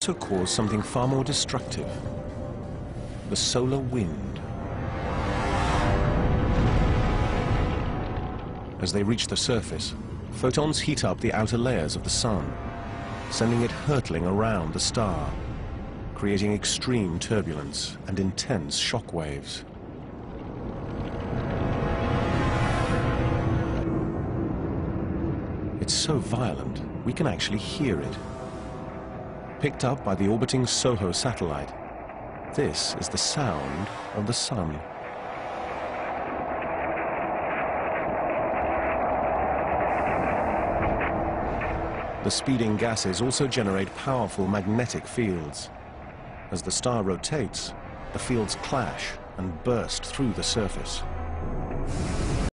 also cause something far more destructive: the solar wind. As they reach the surface, photons heat up the outer layers of the sun, sending it hurtling around the star, creating extreme turbulence and intense shock waves. It's so violent, we can actually hear it. Picked up by the orbiting SOHO satellite, this is the sound of the sun. The speeding gases also generate powerful magnetic fields. As the star rotates, the fields clash and burst through the surface.